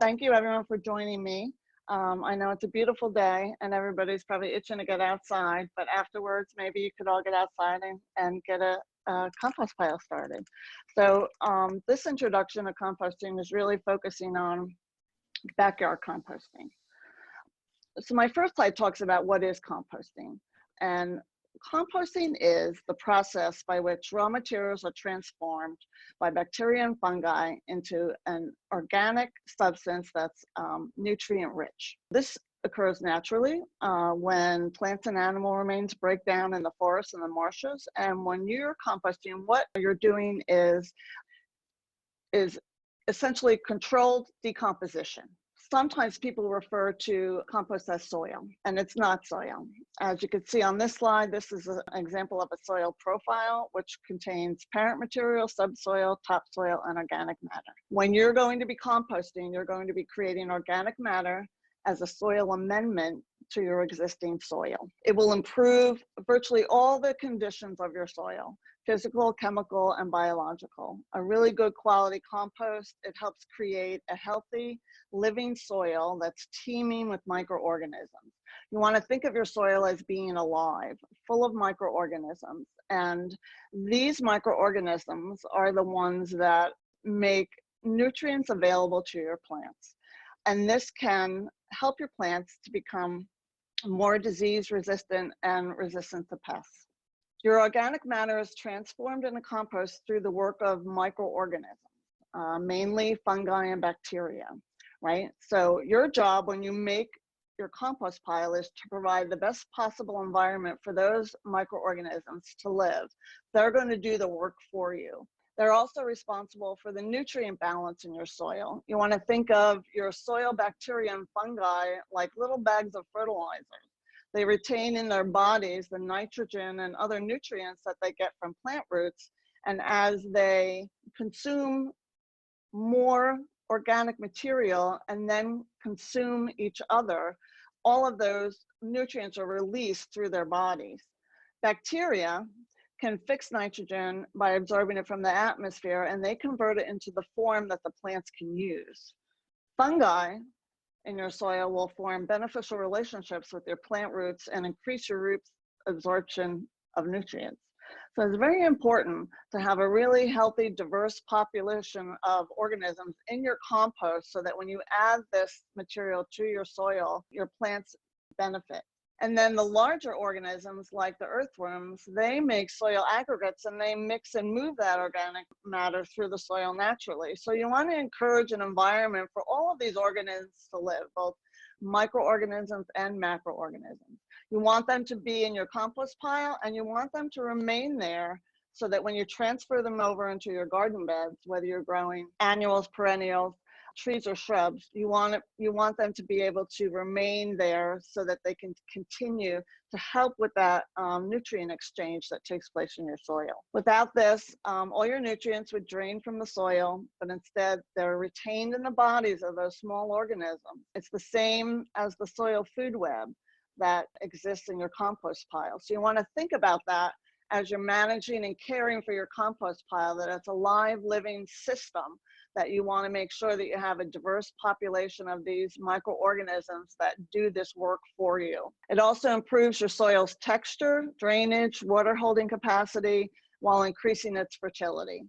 Thank you everyone for joining me. I know it's a beautiful day and everybody's probably itching to get outside, but afterwards maybe you could all get outside and get a compost pile started. So this introduction to composting is really focusing on backyard composting. So my first slide talks about what is composting. And composting is the process by which raw materials are transformed by bacteria and fungi into an organic substance that's nutrient rich. This occurs naturally when plants and animal remains break down in the forests and the marshes. And when you're composting, what you're doing is essentially controlled decomposition. Sometimes people refer to compost as soil, and it's not soil. As you can see on this slide, this is an example of a soil profile, which contains parent material, subsoil, topsoil, and organic matter. When you're going to be composting, you're going to be creating organic matter as a soil amendment to your existing soil. It will improve virtually all the conditions of your soil: physical, chemical, and biological. A really good quality compost, it helps create a healthy, living soil that's teeming with microorganisms. You want to think of your soil as being alive, full of microorganisms. And these microorganisms are the ones that make nutrients available to your plants. And this can help your plants to become more disease resistant and resistant to pests. Your organic matter is transformed into compost through the work of microorganisms, mainly fungi and bacteria, right? So your job when you make your compost pile is to provide the best possible environment for those microorganisms to live. They're going to do the work for you. They're also responsible for the nutrient balance in your soil. You want to think of your soil bacteria and fungi like little bags of fertilizers. They retain in their bodies the nitrogen and other nutrients that they get from plant roots. And as they consume more organic material and then consume each other, all of those nutrients are released through their bodies. Bacteria can fix nitrogen by absorbing it from the atmosphere, and they convert it into the form that the plants can use. Fungi in your soil will form beneficial relationships with your plant roots and increase your roots' absorption of nutrients. So it's very important to have a really healthy, diverse population of organisms in your compost so that when you add this material to your soil, your plants benefit. And then the larger organisms like the earthworms, they make soil aggregates and they mix and move that organic matter through the soil naturally. So you want to encourage an environment for all of these organisms to live, both microorganisms and macroorganisms. You want them to be in your compost pile and you want them to remain there so that when you transfer them over into your garden beds, whether you're growing annuals, perennials, trees or shrubs, you want them to be able to remain there so that they can continue to help with that nutrient exchange that takes place in your soil. Without this, all your nutrients would drain from the soil, but instead they're retained in the bodies of those small organisms. It's the same as the soil food web that exists in your compost pile. So you want to think about that as you're managing and caring for your compost pile, that it's a live, living system, that you want to make sure that you have a diverse population of these microorganisms that do this work for you. It also improves your soil's texture, drainage, water holding capacity, while increasing its fertility.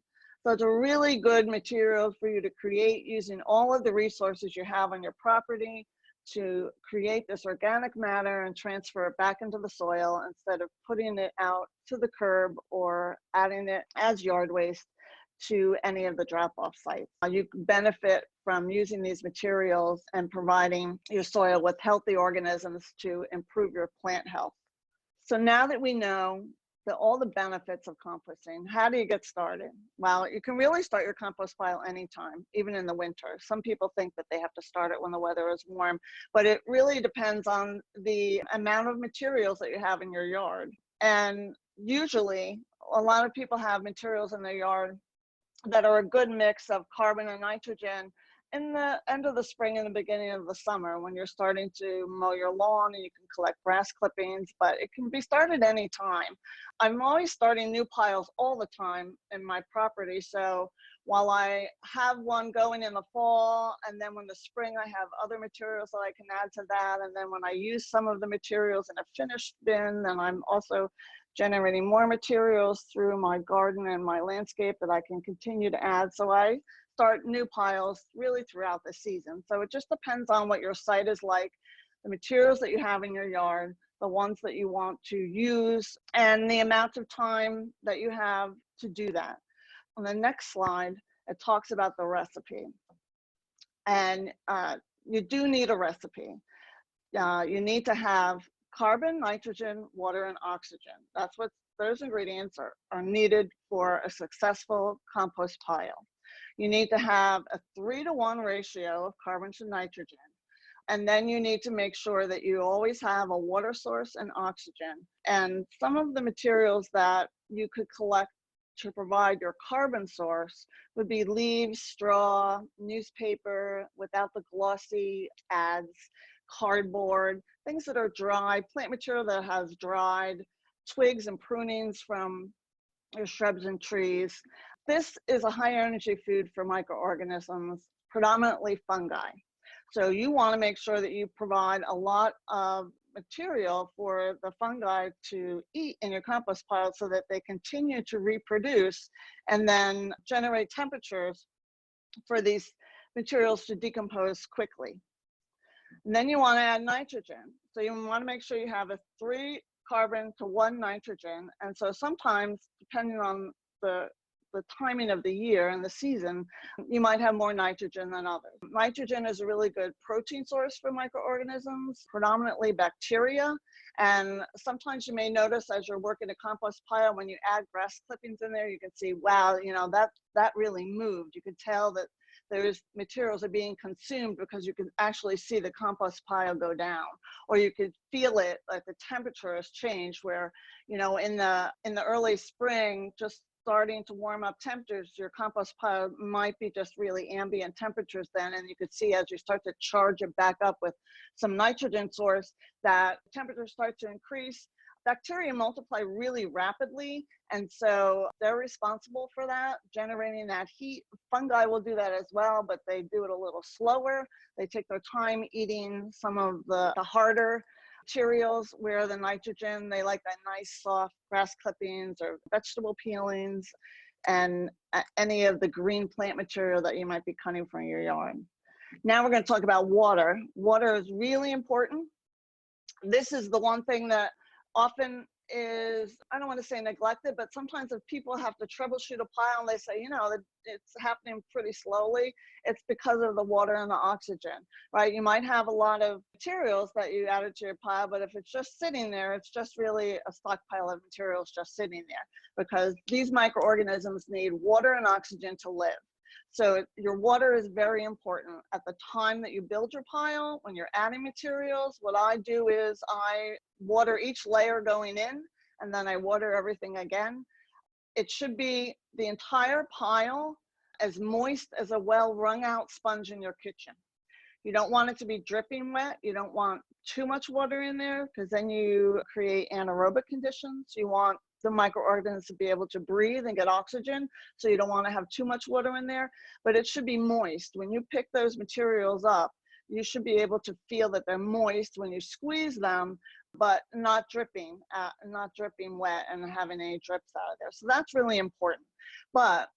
So it's a really good material for you to create using all of the resources you have on your property to create this organic matter and transfer it back into the soil instead of putting it out to the curb or adding it as yard waste to any of the drop-off sites. You can benefit from using these materials and providing your soil with healthy organisms to improve your plant health. So now that we know all the benefits of composting, how do you get started? Well, you can really start your compost pile anytime, even in the winter. Some people think that they have to start it when the weather is warm, but it really depends on the amount of materials that you have in your yard. And usually, a lot of people have materials in their yard that are a good mix of carbon and nitrogen in the end of the spring and the beginning of the summer when you're starting to mow your lawn and you can collect grass clippings, but it can be started anytime. I'm always starting new piles all the time in my property, so while I have one going in the fall, and then when the spring I have other materials that I can add to that, and then when I use some of the materials in a finished bin, then I'm also generating more materials through my garden and my landscape that I can continue to add. So I start new piles really throughout the season. So it just depends on what your site is like, the materials that you have in your yard, the ones that you want to use, and the amount of time that you have to do that. On the next slide, it talks about the recipe. And you do need a recipe. You need to have carbon, nitrogen, water, and oxygen. That's what those ingredients are needed for a successful compost pile. You need to have a 3-to-1 ratio of carbon to nitrogen. And then you need to make sure that you always have a water source and oxygen. And some of the materials that you could collect to provide your carbon source would be leaves, straw, newspaper without the glossy ads, cardboard, things that are dry, plant material that has dried, twigs and prunings from your shrubs and trees. This is a high energy food for microorganisms, predominantly fungi. So you want to make sure that you provide a lot of material for the fungi to eat in your compost pile so that they continue to reproduce and then generate temperatures for these materials to decompose quickly. And then you want to add nitrogen. So you want to make sure you have a 3 carbon to 1 nitrogen. And so sometimes, depending on the timing of the year and the season, you might have more nitrogen than others. Nitrogen is a really good protein source for microorganisms, predominantly bacteria. And sometimes you may notice as you're working a compost pile, when you add grass clippings in there, you can see, wow, you know, that really moved. You could tell that those materials are being consumed because you can actually see the compost pile go down, or you could feel it, like the temperature has changed, where, you know, in the early spring, just starting to warm up temperatures, your compost pile might be just really ambient temperatures then, and you could see as you start to charge it back up with some nitrogen source, that temperatures start to increase. Bacteria multiply really rapidly, and so they're responsible for that, generating that heat. Fungi will do that as well, but they do it a little slower. They take their time eating some of the harder materials, where the nitrogen, they like that nice soft grass clippings or vegetable peelings and any of the green plant material that you might be cutting from your yard. Now we're going to talk about water. Water is really important. This is the one thing that often is, I don't want to say neglected, but sometimes if people have to troubleshoot a pile and they say, you know, it's happening pretty slowly, it's because of the water and the oxygen, right? You might have a lot of materials that you added to your pile, but if it's just sitting there, it's just really a stockpile of materials just sitting there, because these microorganisms need water and oxygen to live. So your water is very important at the time that you build your pile. When you're adding materials, what I do is I water each layer going in, and then I water everything again. It should be the entire pile as moist as a well wrung out sponge in your kitchen. You don't want it to be dripping wet. You don't want too much water in there, because then you create anaerobic conditions. You want the microorganisms to be able to breathe and get oxygen, so you don't want to have too much water in there, but it should be moist. When you pick those materials up, you should be able to feel that they're moist when you squeeze them, but not dripping wet and having any drips out of there. So that's really important. But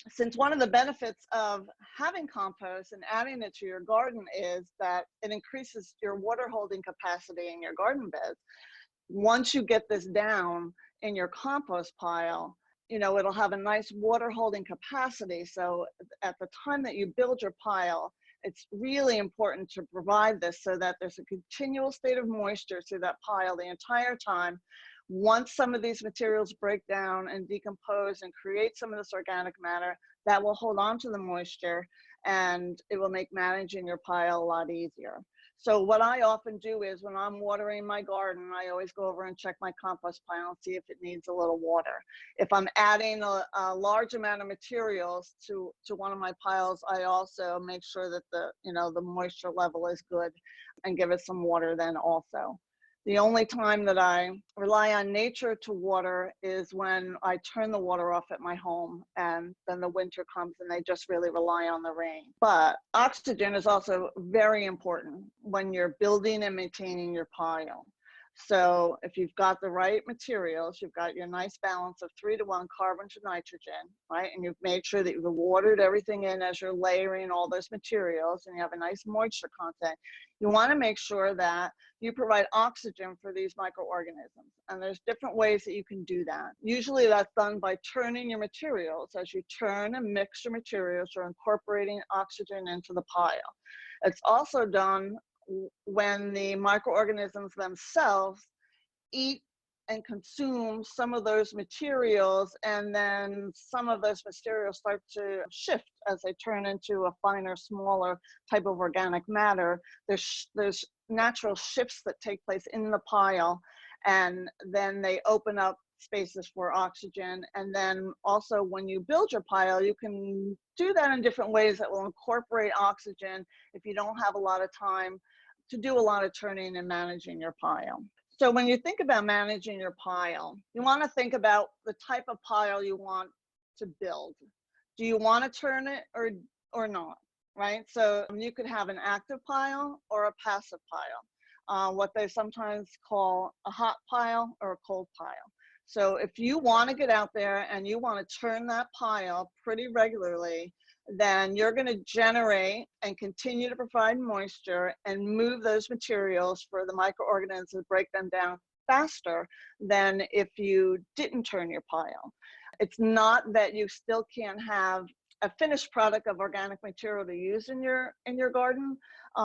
since one of the benefits of having compost and adding it to your garden is that it increases your water holding capacity in your garden beds, once you get this down in your compost pile, you know, it'll have a nice water holding capacity. So at the time that you build your pile, it's really important to provide this so that there's a continual state of moisture through that pile the entire time. Once some of these materials break down and decompose and create some of this organic matter, that will hold on to the moisture, and it will make managing your pile a lot easier. So what I often do is, when I'm watering my garden, I always go over and check my compost pile and see if it needs a little water. If I'm adding a large amount of materials to one of my piles, I also make sure that the moisture level is good and give it some water then also. The only time that I rely on nature to water is when I turn the water off at my home, and then the winter comes and they just really rely on the rain. But oxygen is also very important when you're building and maintaining your pile. So if you've got the right materials, you've got your nice balance of 3-to-1 carbon to nitrogen, right? And you've made sure that you've watered everything in as you're layering all those materials, and you have a nice moisture content. You want to make sure that you provide oxygen for these microorganisms. And there's different ways that you can do that. Usually that's done by turning your materials. As you turn and mix your materials, you're incorporating oxygen into the pile. It's also done when the microorganisms themselves eat and consume some of those materials, and then some of those materials start to shift as they turn into a finer, smaller type of organic matter. There's natural shifts that take place in the pile, and then they open up spaces for oxygen. And then also when you build your pile, you can do that in different ways that will incorporate oxygen if you don't have a lot of time to do a lot of turning and managing your pile. So when you think about managing your pile, you want to think about the type of pile you want to build. Do you want to turn it or not, right? So you could have an active pile or a passive pile, what they sometimes call a hot pile or a cold pile. So if you want to get out there and you want to turn that pile pretty regularly, then you're going to generate and continue to provide moisture and move those materials for the microorganisms to break them down faster than if you didn't turn your pile. It's not that you still can't have a finished product of organic material to use in your garden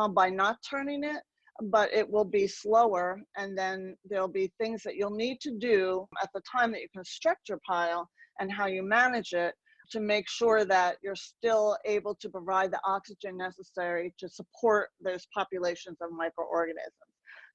by not turning it, but it will be slower, and then there'll be things that you'll need to do at the time that you construct your pile and how you manage it to make sure that you're still able to provide the oxygen necessary to support those populations of microorganisms.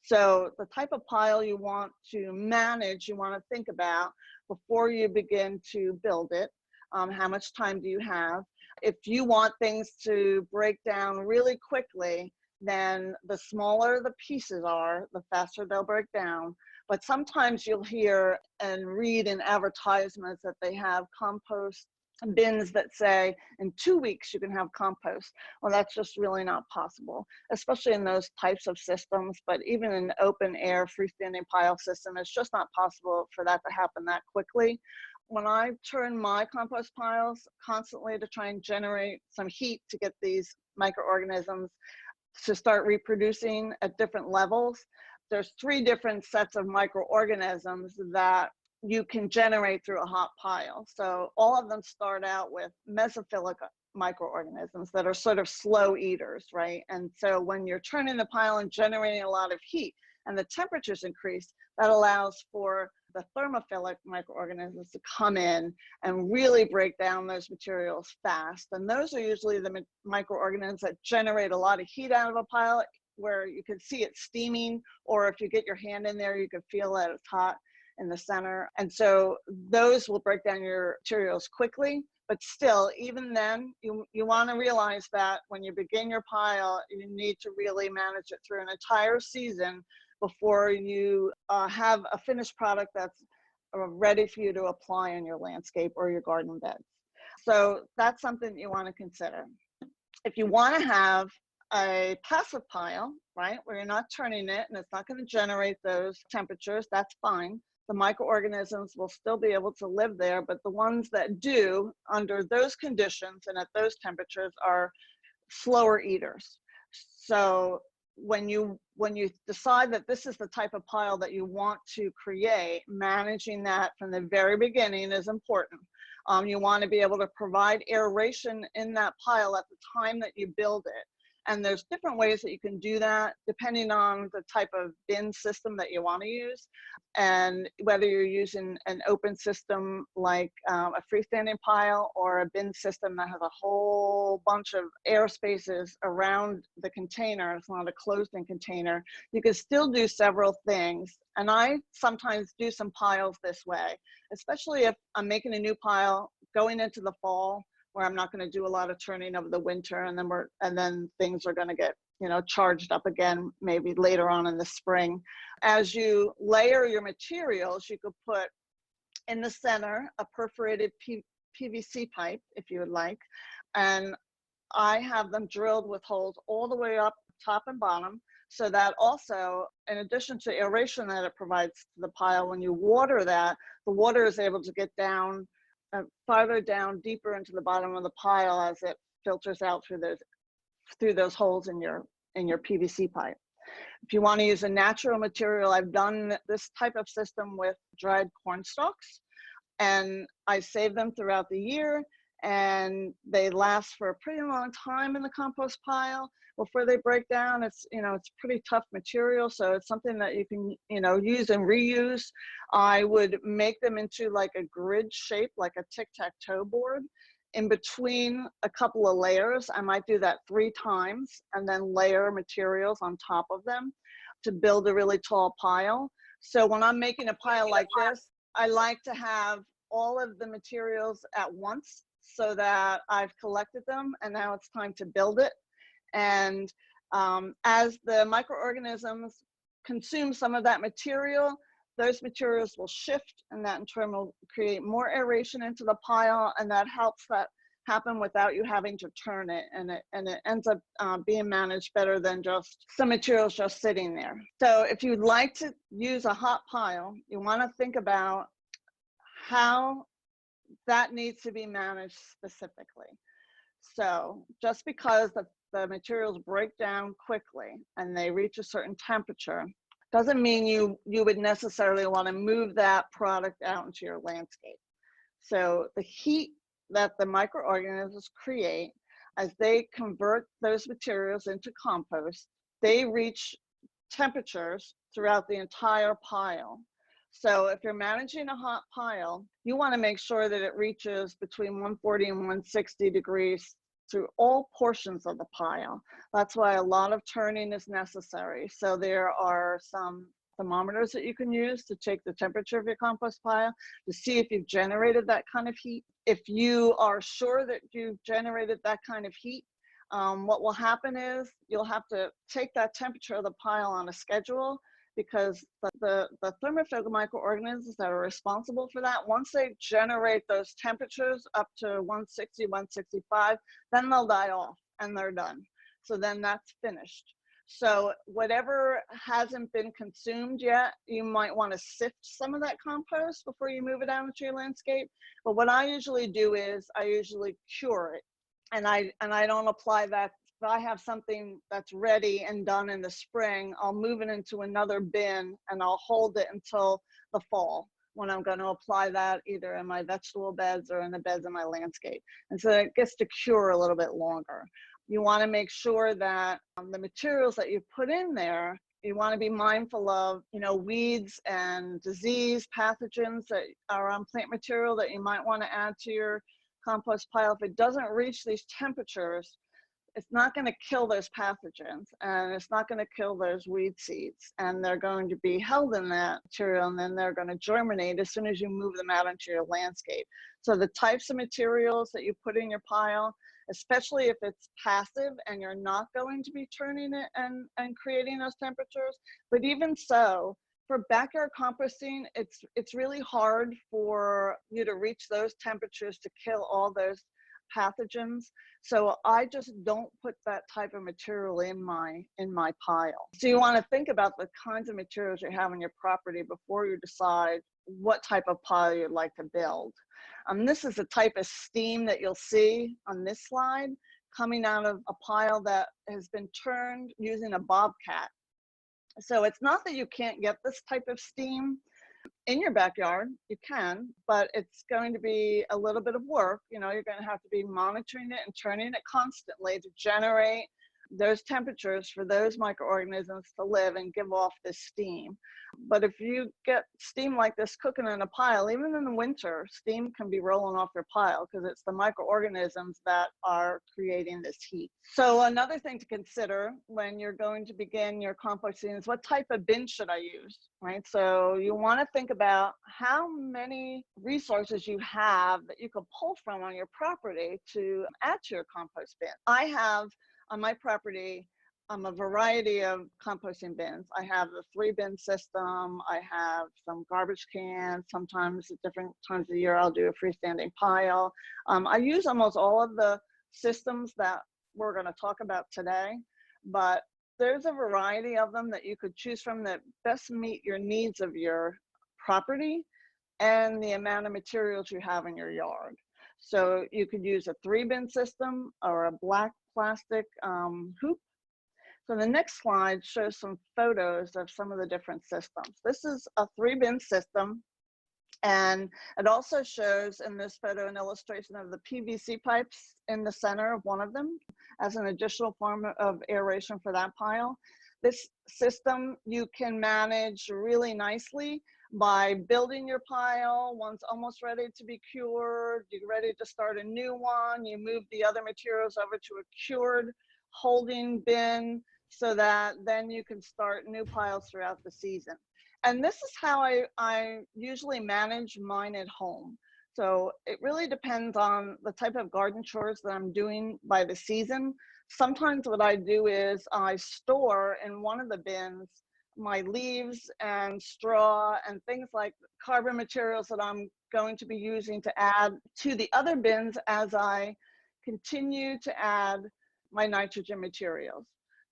So the type of pile you want to manage, you want to think about before you begin to build it. How much time do you have? If you want things to break down really quickly, then the smaller the pieces are, the faster they'll break down. But sometimes you'll hear and read in advertisements that they have compost bins that say in 2 weeks you can have compost. Well, that's just really not possible, especially in those types of systems. But even in open air freestanding pile system, it's just not possible for that to happen that quickly. When I turn my compost piles constantly to try and generate some heat to get these microorganisms to start reproducing at different levels, there's 3 different sets of microorganisms that you can generate through a hot pile. So all of them start out with mesophilic microorganisms that are sort of slow eaters, right? And so when you're turning the pile and generating a lot of heat and the temperatures increase, that allows for the thermophilic microorganisms to come in and really break down those materials fast. And those are usually the microorganisms that generate a lot of heat out of a pile, where you can see it steaming, or if you get your hand in there, you can feel that it's hot in the center. And so those will break down your materials quickly. But still, even then, you want to realize that when you begin your pile, you need to really manage it through an entire season before you have a finished product that's ready for you to apply in your landscape or your garden beds. So that's something that you want to consider. If you want to have a passive pile, right, where you're not turning it and it's not going to generate those temperatures, that's fine. The microorganisms will still be able to live there, but the ones that do under those conditions and at those temperatures are slower eaters. So when you decide that this is the type of pile that you want to create, managing that from the very beginning is important. You want to be able to provide aeration in that pile at the time that you build it. And there's different ways that you can do that depending on the type of bin system that you want to use, and whether you're using an open system like a freestanding pile, or a bin system that has a whole bunch of air spaces around the container. It's not a closed-in container. You can still do several things. And I sometimes do some piles this way, especially if I'm making a new pile going into the fall, where I'm not going to do a lot of turning over the winter, and then things are going to get, you know, charged up again maybe later on in the spring. As you layer your materials, you could put in the center a perforated PVC pipe if you would like, and I have them drilled with holes all the way up top and bottom, so that also, in addition to aeration that it provides to the pile, when you water that, the water is able to get down farther down, deeper into the bottom of the pile as it filters out through those holes in your PVC pipe. If you want to use a natural material, I've done this type of system with dried corn stalks, and I save them throughout the year, and they last for a pretty long time in the compost pile before they break down. It's, you know, it's pretty tough material, so it's something that you can, you know, use and reuse. I would make them into like a grid shape, like a tic-tac-toe board. In between a couple of layers, I might do that 3 times and then layer materials on top of them to build a really tall pile. So when I'm making a pile like this, I like to have all of the materials at once so that I've collected them and now it's time to build it. And as the microorganisms consume some of that material, those materials will shift, and that in turn will create more aeration into the pile, and that helps that happen without you having to turn it, and it ends up being managed better than just some materials just sitting there. So if you'd like to use a hot pile, you want to think about how that needs to be managed specifically. So just because the materials break down quickly and they reach a certain temperature doesn't mean you would necessarily want to move that product out into your landscape. So the heat that the microorganisms create as they convert those materials into compost, they reach temperatures throughout the entire pile. So if you're managing a hot pile, you want to make sure that it reaches between 140 and 160 degrees through all portions of the pile. That's why a lot of turning is necessary. So there are some thermometers that you can use to take the temperature of your compost pile to see if you've generated that kind of heat. If you are sure that you've generated that kind of heat, what will happen is you'll have to take that temperature of the pile on a schedule, because the thermophilic microorganisms that are responsible for that, once they generate those temperatures up to 160, 165, then they'll die off and they're done. So then that's finished. So whatever hasn't been consumed yet, you might want to sift some of that compost before you move it out into your landscape. But what I usually do is I usually cure it, and I don't apply that. If I have something that's ready and done in the spring, I'll move it into another bin and I'll hold it until the fall, when I'm going to apply that either in my vegetable beds or in the beds in my landscape. And so it gets to cure a little bit longer. You want to make sure that the materials that you put in there, you want to be mindful of, you know, weeds and disease pathogens that are on plant material that you might want to add to your compost pile. If it doesn't reach these temperatures, it's not going to kill those pathogens, and it's not going to kill those weed seeds, and they're going to be held in that material, and then they're going to germinate as soon as you move them out into your landscape. So the types of materials that you put in your pile, especially if it's passive and you're not going to be turning it and creating those temperatures, but even so, for backyard composting, it's really hard for you to reach those temperatures to kill all those pathogens. So I just don't put that type of material in my pile. So you want to think about the kinds of materials you have on your property before you decide what type of pile you'd like to build. This is the type of steam that you'll see on this slide coming out of a pile that has been turned using a bobcat. So it's not that you can't get this type of steam in your backyard, you can, but it's going to be a little bit of work. You know, you're going to have to be monitoring it and turning it constantly to generate those temperatures for those microorganisms to live and give off this steam. But if you get steam like this cooking in a pile, even in the winter, steam can be rolling off your pile because it's the microorganisms that are creating this heat. So another thing to consider when you're going to begin your composting is what type of bin should I use, right? So you want to think about how many resources you have that you can pull from on your property to add to your compost bin. I have on my property a variety of composting bins. I have the 3-bin system. I have some garbage cans. Sometimes at different times of the year, I'll do a freestanding pile. I use almost all of the systems that we're going to talk about today, but there's a variety of them that you could choose from that best meet your needs of your property and the amount of materials you have in your yard. So you could use a 3-bin system or a black plastic hoop. So the next slide shows some photos of some of the different systems. This is a 3-bin system, and it also shows in this photo an illustration of the PVC pipes in the center of one of them as an additional form of aeration for that pile. This system you can manage really nicely by building your pile. One's almost ready to be cured, you're ready to start a new one, you move the other materials over to a cured holding bin so that then you can start new piles throughout the season. And this is how I usually manage mine at home. So it really depends on the type of garden chores that I'm doing by the season. Sometimes what I do is I store in one of the bins my leaves and straw and things like carbon materials that I'm going to be using to add to the other bins as I continue to add my nitrogen materials.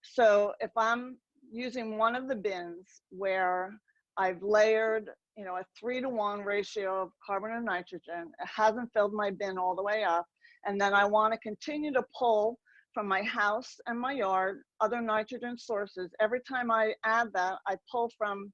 So if I'm using one of the bins where I've layered, you know, a 3-to-1 ratio of carbon and nitrogen, it hasn't filled my bin all the way up, and then I want to continue to pull from my house and my yard other nitrogen sources. Every time I add that, I pull from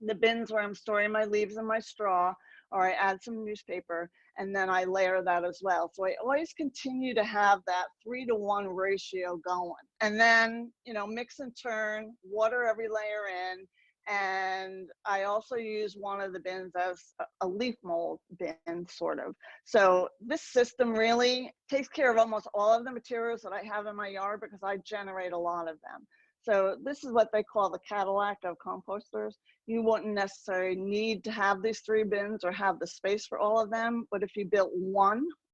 the bins where I'm storing my leaves and my straw, or I add some newspaper, and then I layer that as well. So I always continue to have that 3-to-1 ratio going. And then, you know, mix and turn, water every layer in. And I also use one of the bins as a leaf mold bin, sort of. So this system really takes care of almost all of the materials that I have in my yard because I generate a lot of them. So this is what they call the Cadillac of composters. You wouldn't necessarily need to have these 3 bins or have the space for all of them, but if you built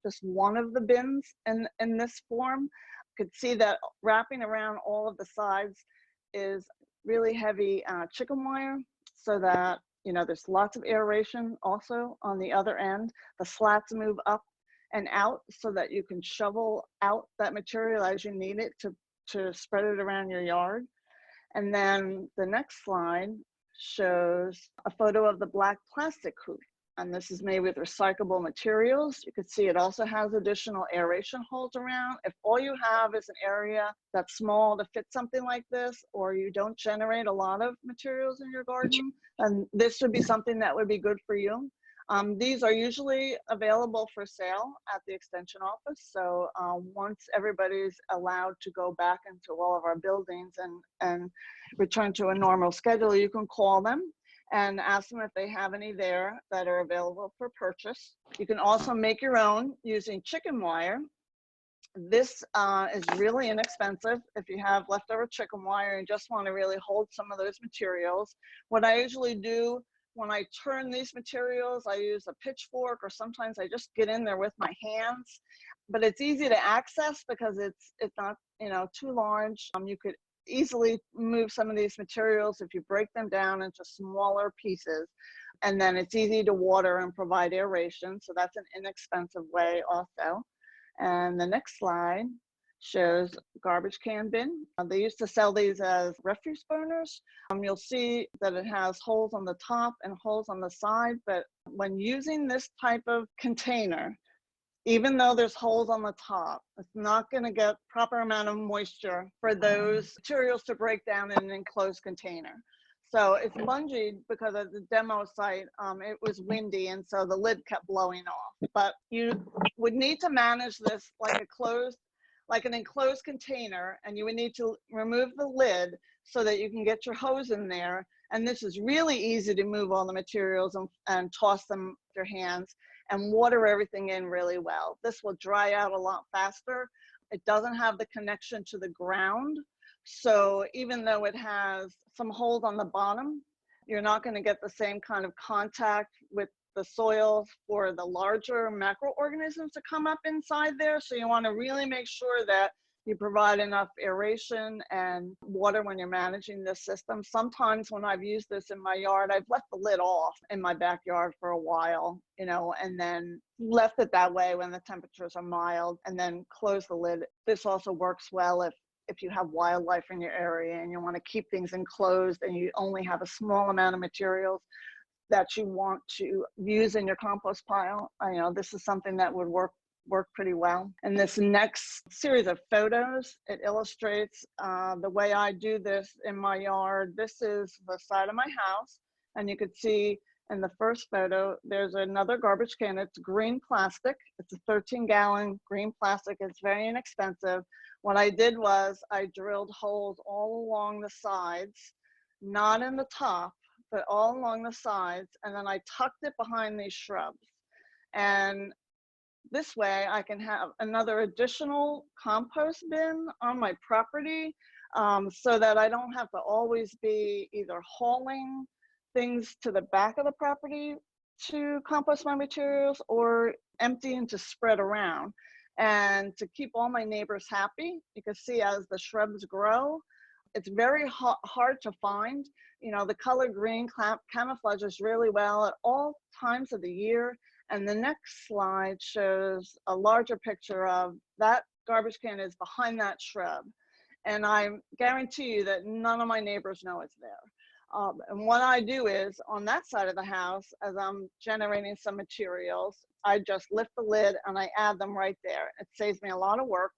just one of the bins in this form, you could see that wrapping around all of the sides is really heavy chicken wire, so that, you know, there's lots of aeration also on the other end. The slats move up and out so that you can shovel out that material as you need it to spread it around your yard. And then the next slide shows a photo of the black plastic hoop. And this is made with recyclable materials. You can see it also has additional aeration holes around. If all you have is an area that's small to fit something like this, or you don't generate a lot of materials in your garden, then this would be something that would be good for you. These are usually available for sale at the extension office. So once everybody's allowed to go back into all of our buildings and return to a normal schedule, you can call them and ask them if they have any there that are available for purchase. You can also make your own using chicken wire. This is really inexpensive if you have leftover chicken wire and just want to really hold some of those materials. What I usually do when I turn these materials, I use a pitchfork, or sometimes I just get in there with my hands. But it's easy to access because it's not, you know, too large. You could easily move some of these materials if you break them down into smaller pieces, and then it's easy to water and provide aeration. So that's an inexpensive way also. And the next slide shows garbage can bin. They used to sell these as refuse burners. You'll see that it has holes on the top and holes on the side, but when using this type of container, even though there's holes on the top, it's not going to get proper amount of moisture for those materials to break down in an enclosed container. So it's bungeed because at the demo site, it was windy, and so the lid kept blowing off. But you would need to manage this like a closed like an enclosed container, and you would need to remove the lid so that you can get your hose in there. And this is really easy to move all the materials and toss them with your hands and water everything in really well. This will dry out a lot faster. It doesn't have the connection to the ground. So even though it has some holes on the bottom, you're not going to get the same kind of contact with the soil for the larger microorganisms to come up inside there. So you want to really make sure that you provide enough aeration and water when you're managing this system. Sometimes when I've used this in my yard, I've left the lid off in my backyard for a while, you know, and then left it that way when the temperatures are mild, and then close the lid. This also works well if you have wildlife in your area and you want to keep things enclosed and you only have a small amount of materials that you want to use in your compost pile. You know, this is something that would work pretty well. And this next series of photos, it illustrates the way I do this in my yard. This is the side of my house, and you could see in the first photo, there's another garbage can. It's green plastic. It's a 13-gallon green plastic. It's very inexpensive. What I did was I drilled holes all along the sides, not in the top, but all along the sides, and then I tucked it behind these shrubs. And this way I can have another additional compost bin on my property, so that I don't have to always be either hauling things to the back of the property to compost my materials or emptying to spread around. And to keep all my neighbors happy, you can see as the shrubs grow, it's very hard to find. You know, the color green camouflages really well at all times of the year. And the next slide shows a larger picture of that garbage can is behind that shrub. And I guarantee you that none of my neighbors know it's there. And what I do is on that side of the house, as I'm generating some materials, I just lift the lid and I add them right there. It saves me a lot of work.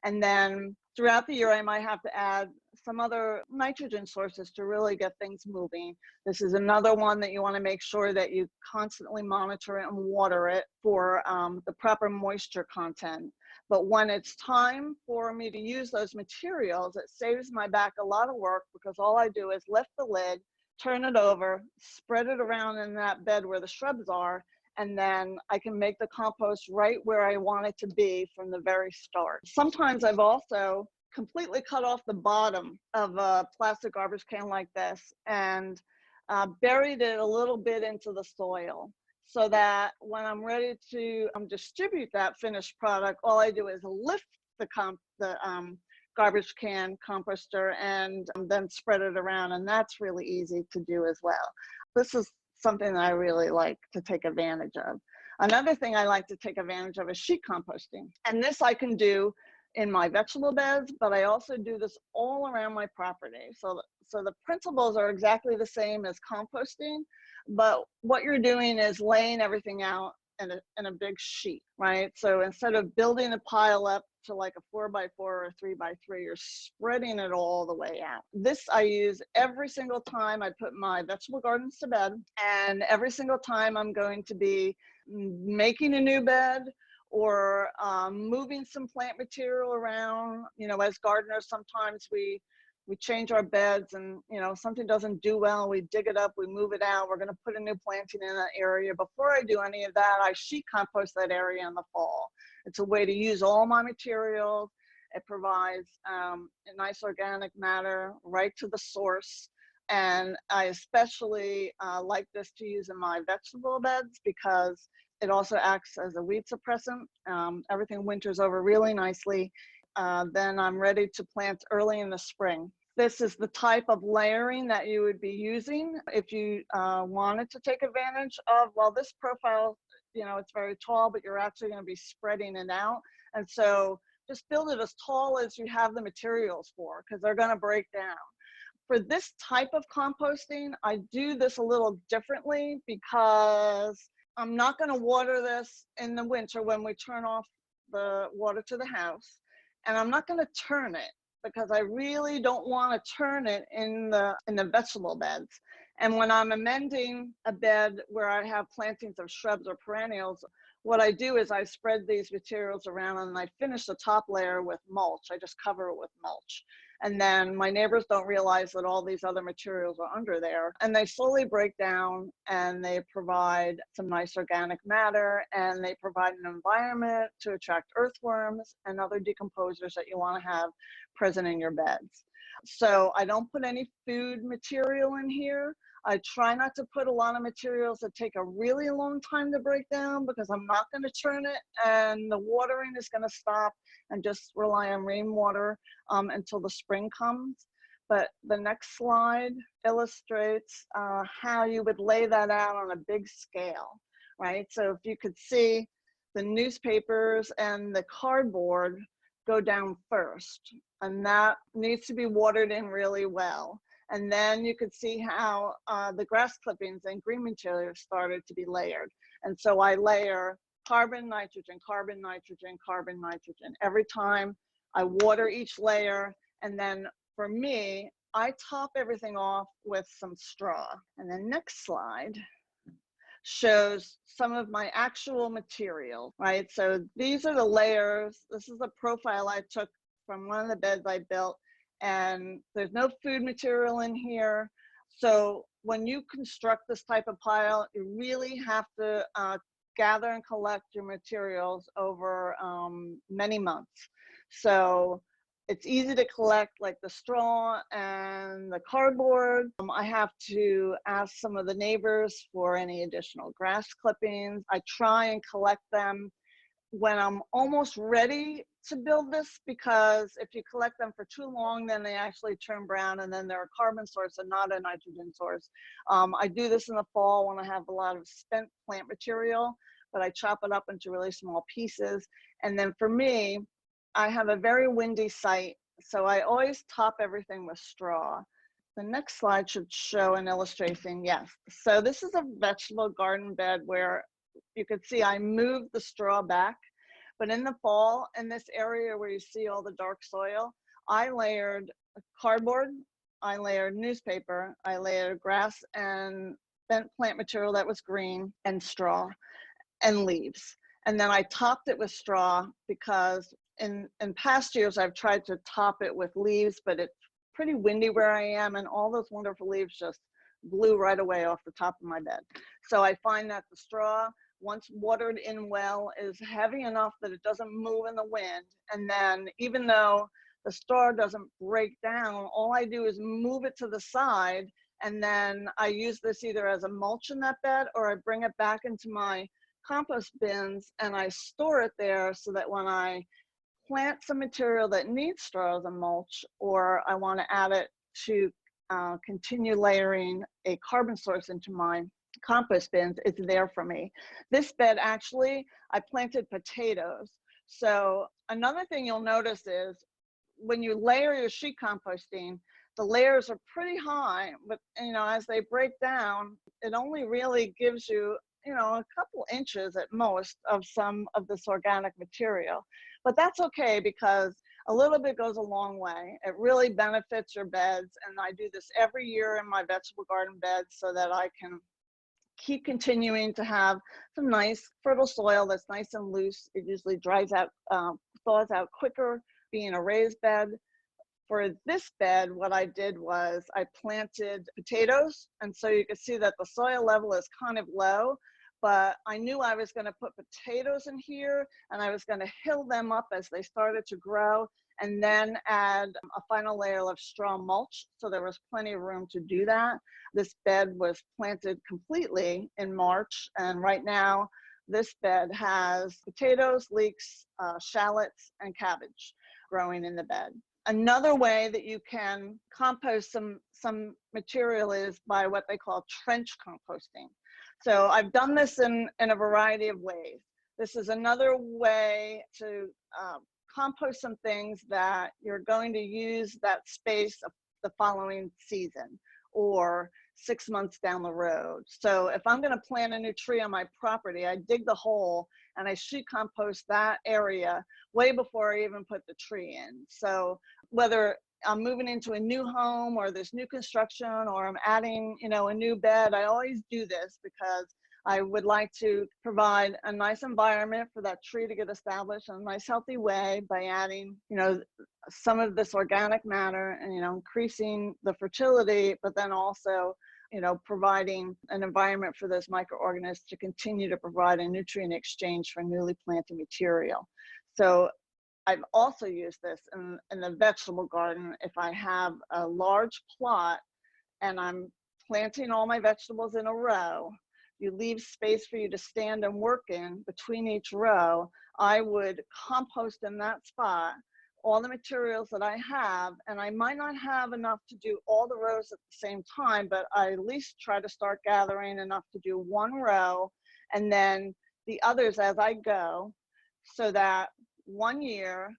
And then throughout the year, I might have to add some other nitrogen sources to really get things moving. This is another one that you want to make sure that you constantly monitor it and water it for the proper moisture content. But when it's time for me to use those materials, it saves my back a lot of work, because all I do is lift the lid, turn it over, spread it around in that bed where the shrubs are, and then I can make the compost right where I want it to be from the very start. Sometimes I've also completely cut off the bottom of a plastic garbage can like this and buried it a little bit into the soil, so that when I'm ready to distribute that finished product, all I do is lift the garbage can composter and then spread it around, and that's really easy to do as well. This is something that I really like to take advantage of. Another thing I like to take advantage of is sheet composting. And this I can do in my vegetable beds, but I also do this all around my property. So the principles are exactly the same as composting, but what you're doing is laying everything out in a big sheet, right? So instead of building a pile up to like a 4x4 or a 3x3, you're spreading it all the way out. This I use every single time I put my vegetable gardens to bed, and every single time I'm going to be making a new bed or moving some plant material around. You know, as gardeners, sometimes we change our beds and, you know, something doesn't do well, we dig it up, we move it out, we're going to put a new planting in that area. Before I do any of that, I sheet compost that area in the fall. It's a way to use all my materials. It provides a nice organic matter right to the source. And I especially like this to use in my vegetable beds because it also acts as a weed suppressant. Everything winters over really nicely. Then I'm ready to plant early in the spring. This is the type of layering that you would be using if you wanted to take advantage of, well, this profile, you know, it's very tall, but you're actually going to be spreading it out. And so just build it as tall as you have the materials for, because they're going to break down. For this type of composting, I do this a little differently because I'm not going to water this in the winter when we turn off the water to the house. And I'm not going to turn it because I really don't want to turn it in the vegetable beds. And when I'm amending a bed where I have plantings of shrubs or perennials, what I do is I spread these materials around and I finish the top layer with mulch. I just cover it with mulch. And then my neighbors don't realize that all these other materials are under there. And they slowly break down and they provide some nice organic matter, and they provide an environment to attract earthworms and other decomposers that you want to have present in your beds. So I don't put any food material in here. I try not to put a lot of materials that take a really long time to break down, because I'm not going to churn it and the watering is going to stop, and just rely on rainwater until the spring comes. But the next slide illustrates how you would lay that out on a big scale, right? So if you could see, the newspapers and the cardboard go down first, and that needs to be watered in really well. And then you could see how the grass clippings and green material started to be layered. And so I layer carbon, nitrogen, carbon, nitrogen, carbon, nitrogen every time I water each layer. And then for me, I top everything off with some straw. And the next slide shows some of my actual material, right? So these are the layers. This is a profile I took from one of the beds I built, and there's no food material in here. So when you construct this type of pile, you really have to gather and collect your materials over many months. So it's easy to collect, like the straw and the cardboard. I have to ask some of the neighbors for any additional grass clippings. I try and collect them when I'm almost ready to build this, because if you collect them for too long, then they actually turn brown and then they're a carbon source and not a nitrogen source. I do this in the fall when I have a lot of spent plant material, but I chop it up into really small pieces. And then for me, I have a very windy site, so I always top everything with straw. The next slide should show an illustration. Yes, so this is a vegetable garden bed where you could see I moved the straw back, but in the fall, in this area where you see all the dark soil, I layered cardboard, I layered newspaper, I layered grass and bent plant material that was green, and straw and leaves. And then I topped it with straw, because in past years I've tried to top it with leaves, but it's pretty windy where I am, and all those wonderful leaves just blew right away off the top of my bed. So I find that the straw, once watered in well, is heavy enough that it doesn't move in the wind. And then even though the straw doesn't break down, all I do is move it to the side, and then I use this either as a mulch in that bed, or I bring it back into my compost bins and I store it there, so that when I plant some material that needs straw as a mulch, or I want to add it to continue layering a carbon source into my compost bins, it's there for me. This bed, actually, I planted potatoes. So another thing you'll notice is when you layer your sheet composting, the layers are pretty high, but as they break down, it only really gives you a couple inches at most of some of this organic material. But that's okay, because a little bit goes a long way. It really benefits your beds, and I do this every year in my vegetable garden beds so that I can keep continuing to have some nice fertile soil that's nice and loose. It usually dries out, thaws out quicker, being a raised bed. For this bed, what I did was I planted potatoes, and so you can see that the soil level is kind of low, but I knew I was going to put potatoes in here, and I was going to hill them up as they started to grow, and then add a final layer of straw mulch, so there was plenty of room to do that. This bed was planted completely in March, and right now this bed has potatoes, leeks, shallots, and cabbage growing in the bed. Another way that you can compost some material is by what they call trench composting. So I've done this in a variety of ways. This is another way to compost some things that you're going to use that space of the following season or 6 months down the road. So if I'm going to plant a new tree on my property, I dig the hole and I sheet compost that area way before I even put the tree in. So whether I'm moving into a new home or there's new construction or I'm adding, a new bed, I always do this because I would like to provide a nice environment for that tree to get established in a nice healthy way by adding, some of this organic matter and, increasing the fertility, but then also, providing an environment for those microorganisms to continue to provide a nutrient exchange for newly planted material. So I've also used this in the vegetable garden. If I have a large plot and I'm planting all my vegetables in a row, you leave space for you to stand and work in between each row. I would compost in that spot all the materials that I have, and I might not have enough to do all the rows at the same time, but I at least try to start gathering enough to do one row and then the others as I go, so that one year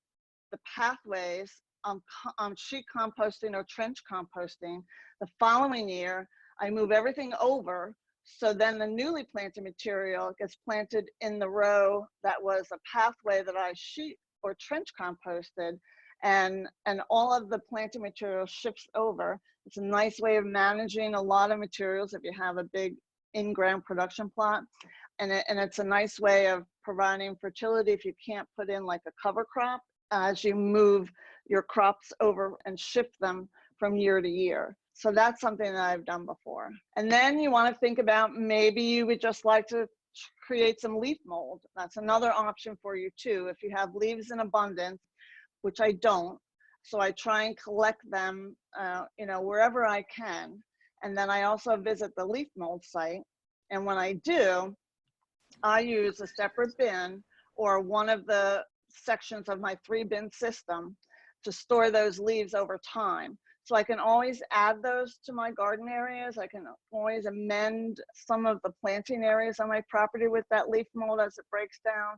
the pathways, I'm sheet composting or trench composting. The following year I move everything over, so then the newly planted material gets planted in the row that was a pathway that I sheet or trench composted, and all of the planting material shifts over. It's a nice way of managing a lot of materials if you have a big in-ground production plot, and it's a nice way of providing fertility if you can't put in like a cover crop as you move your crops over and shift them from year to year. So that's something that I've done before. And then you want to think about, maybe you would just like to create some leaf mold. That's another option for you too. If you have leaves in abundance, which I don't, so I try and collect them, wherever I can. And then I also visit the leaf mold site. And when I do, I use a separate bin or one of the sections of my 3-bin system to store those leaves over time. So I can always add those to my garden areas. I can always amend some of the planting areas on my property with that leaf mold as it breaks down.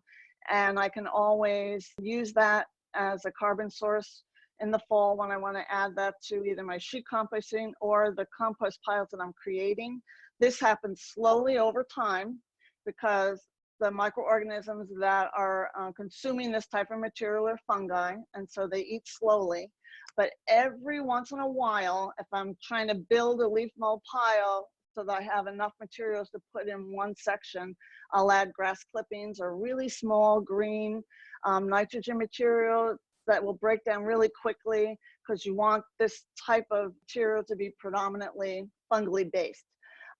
And I can always use that as a carbon source in the fall when I want to add that to either my sheet composting or the compost piles that I'm creating. This happens slowly over time because the microorganisms that are consuming this type of material are fungi, and so they eat slowly. But every once in a while, if I'm trying to build a leaf mold pile so that I have enough materials to put in one section, I'll add grass clippings or really small green nitrogen material that will break down really quickly, because you want this type of material to be predominantly fungally based.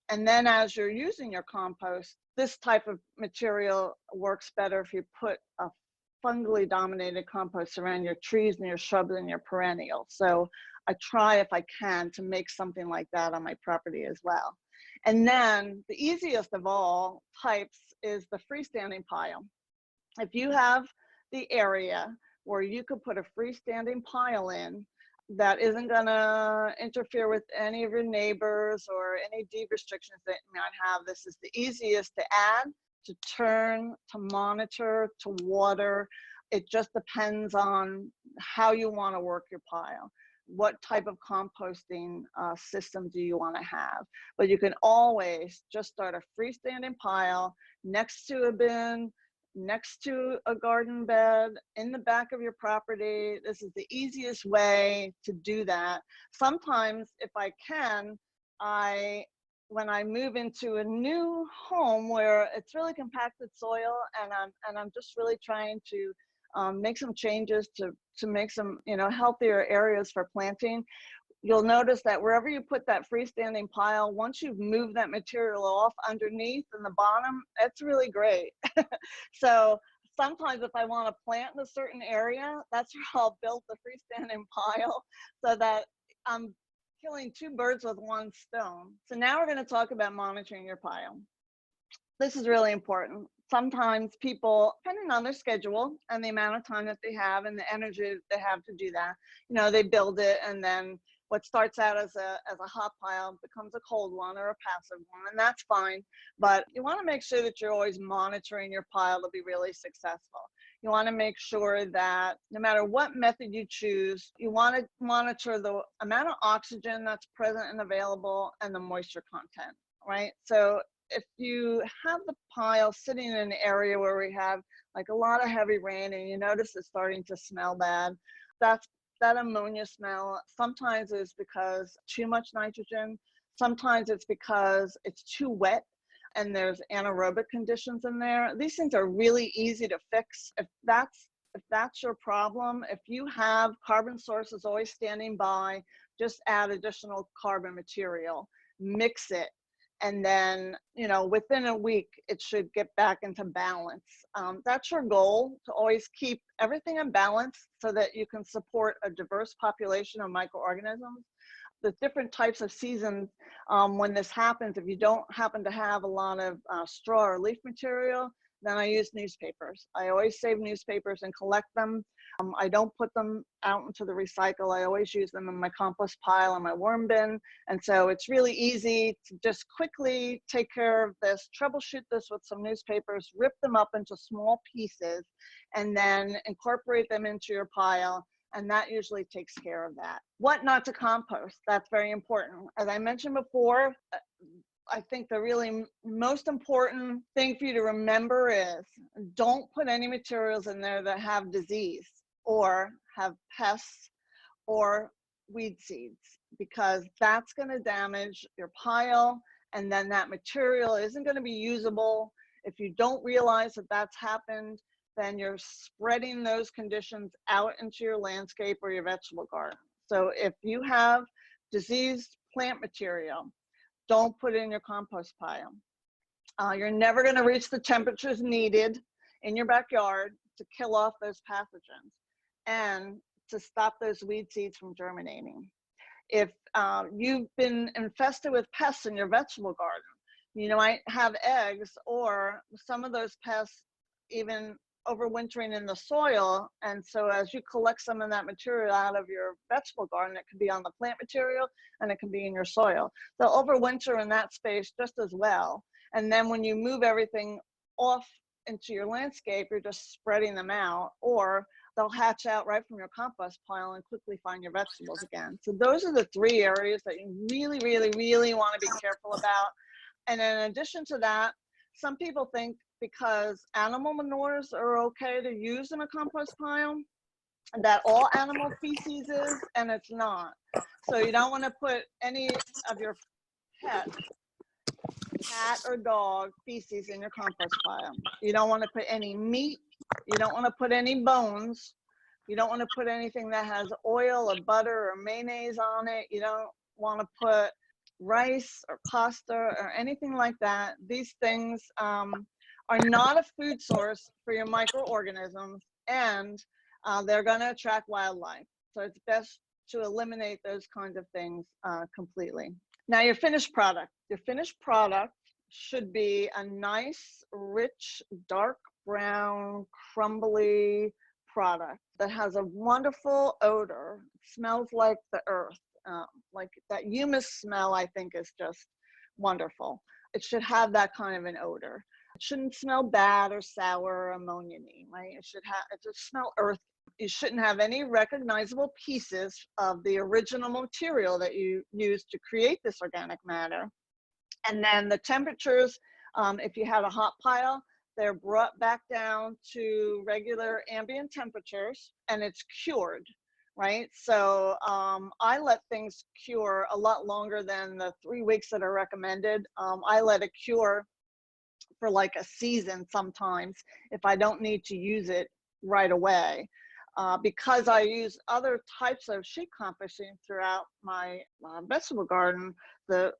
And then as you're using your compost, this type of material works better if you put a fungally dominated compost around your trees and your shrubs and your perennials. So I try, if I can, to make something like that on my property as well. And then the easiest of all types is the freestanding pile. If you have the area where you could put a freestanding pile in that isn't going to interfere with any of your neighbors or any deed restrictions that you might have, this is the easiest to add, to turn, to monitor, to water. It just depends on how you want to work your pile. What type of composting system do you want to have? But you can always just start a freestanding pile next to a bin, next to a garden bed, in the back of your property. This is the easiest way to do that. Sometimes, if I can, when I move into a new home where it's really compacted soil, and I'm just really trying to make some changes to make some healthier areas for planting, you'll notice that wherever you put that freestanding pile, once you've moved that material off underneath in the bottom, that's really great. So sometimes if I want to plant in a certain area, that's where I'll build the freestanding pile, so that I'm killing two birds with one stone. So now we're going to talk about monitoring your pile. This is really important. Sometimes people, depending on their schedule and the amount of time that they have and the energy they have to do that, they build it, and then what starts out as a hot pile becomes a cold one or a passive one, and that's fine. But you want to make sure that you're always monitoring your pile to be really successful. You want to make sure that no matter what method you choose, you want to monitor the amount of oxygen that's present and available and the moisture content, right? So if you have the pile sitting in an area where we have like a lot of heavy rain and you notice it's starting to smell bad, that ammonia smell sometimes is because too much nitrogen. Sometimes it's because it's too wet and there's anaerobic conditions in there. These things are really easy to fix. If that's your problem, if you have carbon sources always standing by, just add additional carbon material, mix it, and then, you know, within a week, it should get back into balance. That's your goal, to always keep everything in balance so that you can support a diverse population of microorganisms. The different types of seasons, when this happens, if you don't happen to have a lot of straw or leaf material, then I use newspapers. I always save newspapers and collect them. I don't put them out into the recycle. I always use them in my compost pile and my worm bin. And so it's really easy to just quickly take care of this, troubleshoot this with some newspapers, rip them up into small pieces, and then incorporate them into your pile. And that usually takes care of that. What not to compost, that's very important. As I mentioned before, I think the really most important thing for you to remember is don't put any materials in there that have disease or have pests or weed seeds, because that's going to damage your pile, and then that material isn't going to be usable. If you don't realize that that's happened, then you're spreading those conditions out into your landscape or your vegetable garden. So if you have diseased plant material, don't put it in your compost pile. You're never going to reach the temperatures needed in your backyard to kill off those pathogens and to stop those weed seeds from germinating. If you've been infested with pests in your vegetable garden, you know, I have eggs, or some of those pests even overwintering in the soil. And so as you collect some of that material out of your vegetable garden, it could be on the plant material and it can be in your soil. They'll overwinter in that space just as well. And then when you move everything off into your landscape, you're just spreading them out, or they'll hatch out right from your compost pile and quickly find your vegetables again. So those are the three areas that you really, really, really want to be careful about. And in addition to that, some people think because animal manures are okay to use in a compost pile, that all animal feces is, and it's not. So you don't want to put any of your pet, cat or dog feces in your compost pile. You don't want to put any meat. You don't want to put any bones. You don't want to put anything that has oil or butter or mayonnaise on it. You don't want to put rice or pasta or anything like that. These things are not a food source for your microorganisms, and they're going to attract wildlife. So it's best to eliminate those kinds of things completely. Now, your finished product. Your finished product should be a nice, rich, dark brown, crumbly product that has a wonderful odor. It smells like the earth. Like that humus smell, I think, is just wonderful. It should have that kind of an odor. It shouldn't smell bad or sour or ammonia-y, right? It should smell earthy. You shouldn't have any recognizable pieces of the original material that you used to create this organic matter. And then the temperatures, if you had a hot pile, they're brought back down to regular ambient temperatures, and it's cured, right? So I let things cure a lot longer than the 3 weeks that are recommended. I let it cure for like a season sometimes if I don't need to use it right away. Because I use other types of sheet composting throughout my vegetable garden, the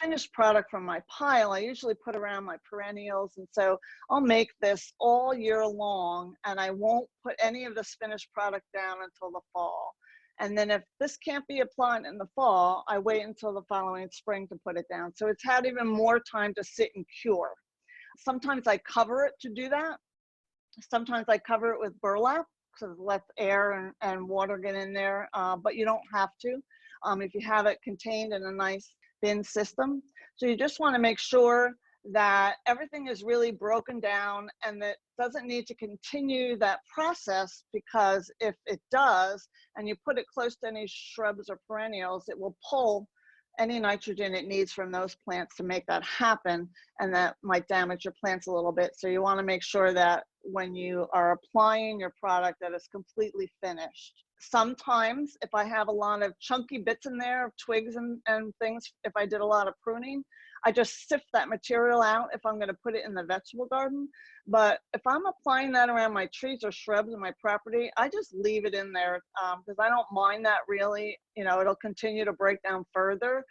finished product from my pile I usually put around my perennials, and so I'll make this all year long, and I won't put any of this finished product down until the fall. And then if this can't be applied in the fall, I wait until the following spring to put it down. So it's had even more time to sit and cure. Sometimes I cover it to do that. Sometimes I cover it with burlap because it lets air and water get in there, but you don't have to if you have it contained in a nice bin system. So you just want to make sure that everything is really broken down and that doesn't need to continue that process, because if it does and you put it close to any shrubs or perennials, it will pull any nitrogen it needs from those plants to make that happen, and that might damage your plants a little bit. So you want to make sure that when you are applying your product that it's completely finished. Sometimes if I have a lot of chunky bits in there of twigs and things, if I did a lot of pruning, I just sift that material out if I'm going to put it in the vegetable garden. But if I'm applying that around my trees or shrubs in my property, I just leave it in there because I don't mind that really. You know, it'll continue to break down further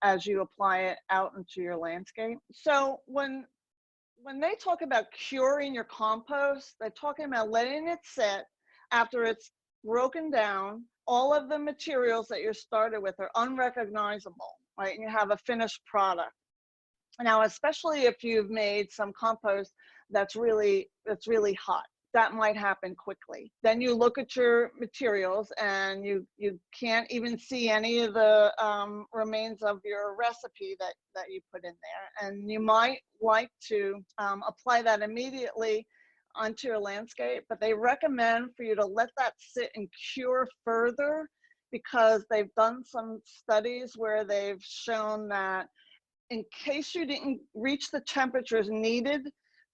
as you apply it out into your landscape. So when they talk about curing your compost, they're talking about letting it sit after it's broken down. All of the materials that you started with are unrecognizable, right? And you have a finished product. Now, especially if you've made some compost that's really hot, that might happen quickly. Then you look at your materials and you can't even see any of the remains of your recipe that you put in there. And you might like to apply that immediately onto your landscape, but they recommend for you to let that sit and cure further, because they've done some studies where they've shown that in case you didn't reach the temperatures needed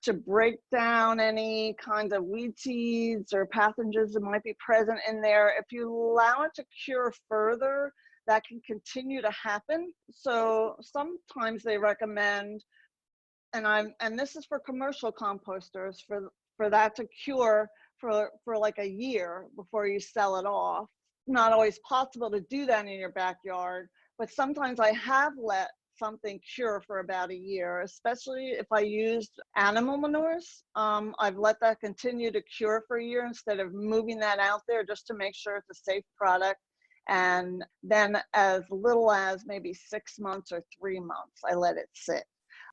to break down any kinds of weed seeds or pathogens that might be present in there, if you allow it to cure further, that can continue to happen. So sometimes they recommend, and this is for commercial composters, for that to cure for like a year before you sell it off. Not always possible to do that in your backyard, but sometimes I have let something cure for about a year, especially if I used animal manures. I've let that continue to cure for a year instead of moving that out there, just to make sure it's a safe product. And then as little as maybe 6 months or 3 months, I let it sit.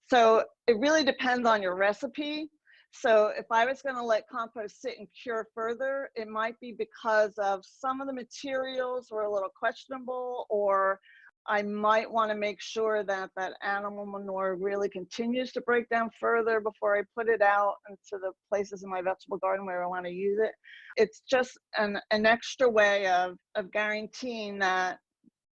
So it really depends on your recipe. So if I was going to let compost sit and cure further, it might be because of some of the materials were a little questionable, or I might want to make sure that that animal manure really continues to break down further before I put it out into the places in my vegetable garden where I want to use it. It's just an extra way of guaranteeing that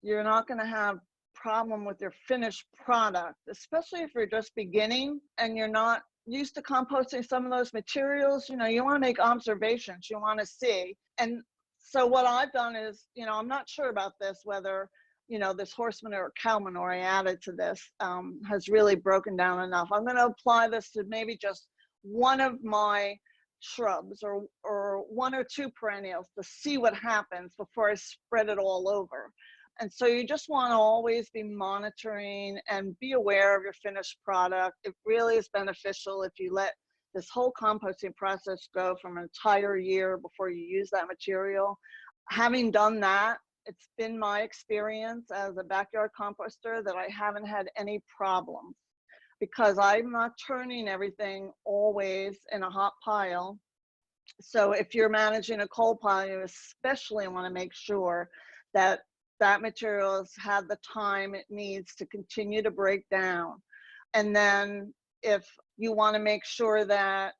you're not going to have problem with your finished product, especially if you're just beginning and you're not used to composting some of those materials. You know, you want to make observations, you want to see. And so what I've done is, you know, I'm not sure about this, whether, you know, this horse manure or cow manure I added to this has really broken down enough. I'm going to apply this to maybe just one of my shrubs or 1 or 2 perennials to see what happens before I spread it all over. And so you just want to always be monitoring and be aware of your finished product. It really is beneficial if you let this whole composting process go from an entire year before you use that material. Having done that, it's been my experience as a backyard composter that I haven't had any problems, because I'm not turning everything always in a hot pile. So if you're managing a cold pile, you especially want to make sure that that material has had the time it needs to continue to break down. And then if you want to make sure that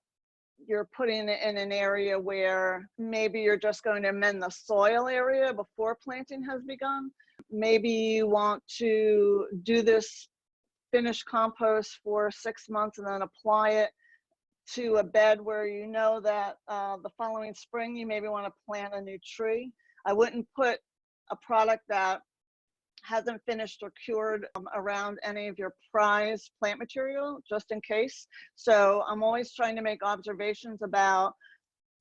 you're putting it in an area where maybe you're just going to amend the soil area before planting has begun, maybe you want to do this finished compost for 6 months and then apply it to a bed where you know that the following spring you maybe want to plant a new tree. I wouldn't put a product that hasn't finished or cured around any of your prized plant material, just in case. So I'm always trying to make observations about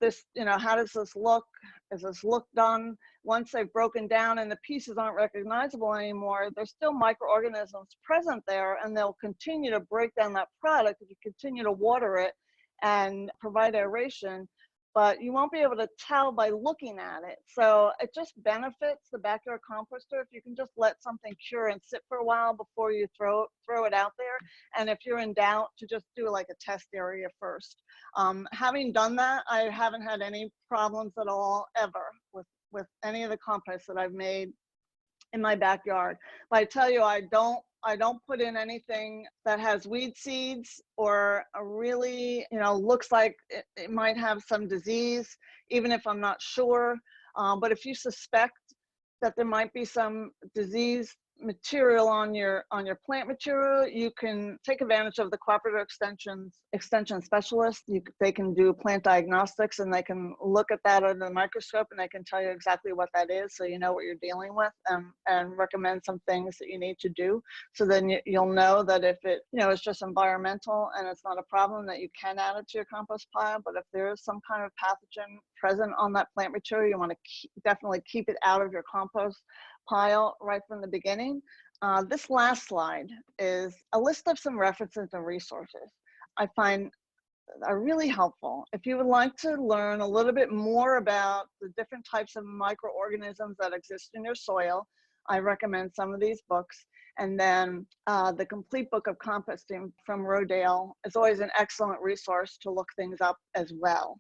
this, you know, how does this look? Is this look done? Once they've broken down and the pieces aren't recognizable anymore, there's still microorganisms present there, and they'll continue to break down that product if you continue to water it and provide aeration. But you won't be able to tell by looking at it. So it just benefits the backyard composter if you can just let something cure and sit for a while before you throw it out there. And if you're in doubt, to just do like a test area first. Having done that, I haven't had any problems at all ever with any of the compost that I've made in my backyard. But I tell you, I don't put in anything that has weed seeds or a really, you know, looks like it might have some disease, even if I'm not sure. But if you suspect that there might be some disease material on your plant material, you can take advantage of the cooperative extension specialists. They can do plant diagnostics, and they can look at that under the microscope, and they can tell you exactly what that is, so you know what you're dealing with, and recommend some things that you need to do. So then you'll know that if it, it's just environmental and it's not a problem, that you can add it to your compost pile. But if there is some kind of pathogen present on that plant material, you want to definitely keep it out of your compost pile right from the beginning. This last slide is a list of some references and resources I find are really helpful. If you would like to learn a little bit more about the different types of microorganisms that exist in your soil, I recommend some of these books. And then the complete book of composting from Rodale is always an excellent resource to look things up as well.